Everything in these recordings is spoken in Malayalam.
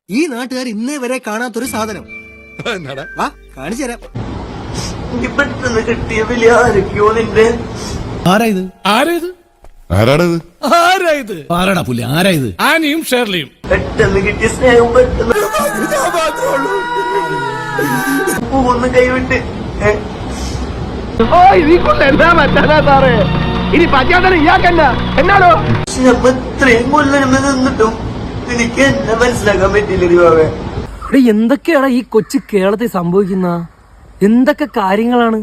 ഈ നാട്ടുകാർ ഇന്നേ വരെ കാണാത്തൊരു സാധനം വാ കാണിച്ചു തരാം. പെട്ടെന്ന് കിട്ടിയ വലിയ ആരൊക്കെയോ നിന്റെ ആരായത് ആരായത് ആരാടത് ആരായത് ആരാടാ പുള്ളി ആരായത് ആനയും ഷേർലിയും പെട്ടെന്ന് കിട്ടിയ സ്നേഹം പെട്ടെന്ന് പൂന്ന് കൈവിട്ട് ഇത്രയും കൊല്ലം നിന്നിട്ടും എനിക്ക് എന്നെ മനസ്സിലാക്കാൻ പറ്റില്ല. എന്തൊക്കെയാണ് ഈ കൊച്ചു കേരളത്തിൽ സംഭവിക്കുന്ന എന്തൊക്കെ കാര്യങ്ങളാണ്?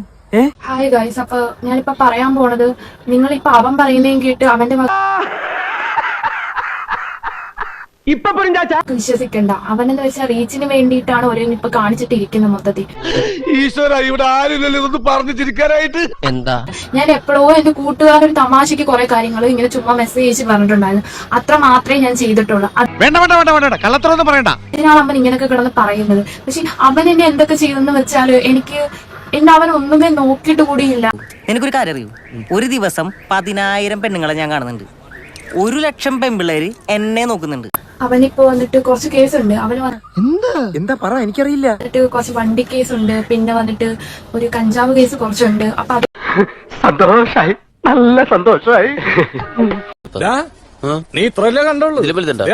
ഹായ് ഗൈസ്, അപ്പൊ ഞാനിപ്പോ പറയാൻ പോണത്, നിങ്ങളിപ്പോ അവൻ പറയുന്നതും കേട്ട് അവന്റെ വിശ്വസിക്കണ്ട. അവനെന്ന് വെച്ചാൽ റീച്ചിന് വേണ്ടിയിട്ടാണ് ഓരോന്ന് ഇപ്പൊ കാണിച്ചിട്ടിരിക്കുന്നത് മൊത്തത്തിൽ. ഇവിടെ ആരില്ലല്ലോ ഇതൊന്ന് പറഞ്ഞു ചിരിക്കാനായിട്ട്. എന്താ ഞാൻ എപ്പോഴോ എന്റെ കൂട്ടുകാരൊരു തമാശക്ക് കുറെ കാര്യങ്ങൾ ഇങ്ങനെ ചുമ്മാ മെസ്സേജ് പറഞ്ഞിട്ടുണ്ടായിരുന്നു. അത്ര മാത്രമേ ഞാൻ ചെയ്തിട്ടുള്ളൂ. കള്ളത്തറൊന്നും പറയണ്ട. ഇതിനാണ് അവൻ ഇങ്ങനെയൊക്കെ കിടന്ന് പറയുന്നത്. പക്ഷെ അവൻ എന്നെ എന്തൊക്കെ ചെയ്തെന്ന് വെച്ചാല് എനിക്ക് എന്നെ അവൻ ഒന്നുമേ നോക്കിയിട്ട് കൂടിയില്ല. എനിക്കൊരു കാര്യം അറിയൂ, ഒരു ദിവസം 10,000 പെണ്ണുങ്ങളെ ഞാൻ കാണുന്നുണ്ട്. 1,00,000 പെൺപിള്ളേര് എന്നെ നോക്കുന്നുണ്ട്. അവനിപ്പോ വന്നിട്ട് കുറച്ച് കേസുണ്ട്. അവന് എന്താ പറ എനിക്കറിയില്ല. വന്നിട്ട് കുറച്ച് വണ്ടി കേസുണ്ട്, പിന്നെ വന്നിട്ട് ഒരു കഞ്ചാവ് കേസ് കുറച്ചുണ്ട്. അപ്പൊ അത് സന്തോഷായി, നല്ല സന്തോഷായി. നീ ഇത്രല്ലേ കണ്ടോളൂ,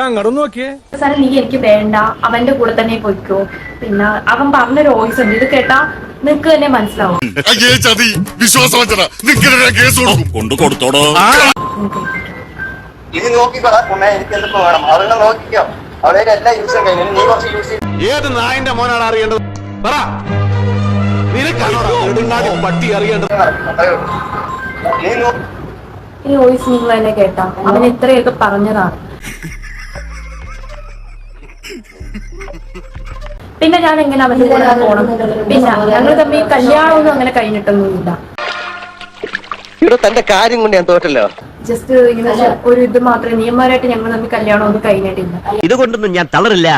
അങ്ങോട്ട് നോക്കിയേ. സാറേ, നീ എനിക്ക് വേണ്ട, അവന്റെ കൂടെ തന്നെ പൊയ്ക്കോ. പിന്നെ അവൻ പറഞ്ഞൊരു വോയിസ് ഉണ്ട്, ഇത് കേട്ടാ നിനക്ക് തന്നെ മനസ്സിലാവും. ഇത് നോക്കിക്കോളാ, എനിക്ക് എന്തൊക്കെ വേണം അവരുടെ നോക്കിക്കോ. അവരെ എല്ലാം യൂസ് കഴിഞ്ഞു, നീ കുറച്ച് യൂസ് ചെയ്യും. ഏത് നായന്റെ മോനാണ് അറിയേണ്ടത്? പറ. പട്ടി അറിയേണ്ടത്. ഈ വോയിസ് നിങ്ങൾ തന്നെ കേട്ടാ, അവൻ എത്രയൊക്കെ പറഞ്ഞതാണ്. പിന്നെ ഞാൻ എങ്ങനെ അവന്റെ കൂടെ പോണം? പിന്നെ ഞങ്ങൾ തമ്മിൽ കല്യാണമൊന്നും അങ്ങനെ കഴിഞ്ഞിട്ടൊന്നുമില്ല. തന്റെ കാര്യം കൊണ്ട് ഞാൻ തോറ്റല്ലോ. ജസ്റ്റ് ഇങ്ങനെ ഒരു ഇത് മാത്രമേ, നിയമപരമായിട്ട് ഞങ്ങൾ തമ്മിൽ കല്യാണമൊന്നും കഴിഞ്ഞിട്ടില്ല. ഇതുകൊണ്ടൊന്നും ഞാൻ തളരില്ല.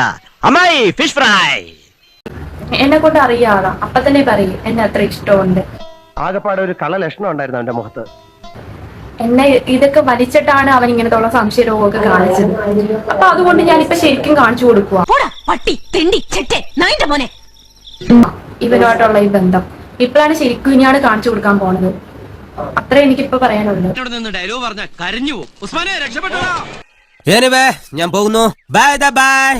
അമ്മായി ഫിഷ് ഫ്രൈ എന്നെ കൊണ്ട് അറിയാതാ, അപ്പൊ തന്നെ പറയും എന്നെ അത്ര ഇഷ്ടമുണ്ട്. ആകെപ്പാടെ ഒരു കള ലക്ഷണം ഉണ്ടായിരുന്നു അവന്റെ മുഖത്ത്. എന്നെ ഇതൊക്കെ വലിച്ചിട്ടാണ് അവൻ ഇങ്ങനത്തുള്ള സംശയ രോഗമൊക്കെ കാണിച്ചത്. അപ്പൊ അതുകൊണ്ട് ഞാനിപ്പൊ ശരിക്കും കാണിച്ചു കൊടുക്കുക ഇവനുമായിട്ടുള്ള ഈ ബന്ധം. ഇപ്പോഴാണ് ശരിക്കും ഇനിയാണ് കാണിച്ചു കൊടുക്കാൻ പോണത്. അത്ര എനിക്കിപ്പോ പറയാനുള്ളൂ. ഞാൻ പോകുന്നു. Bye bye.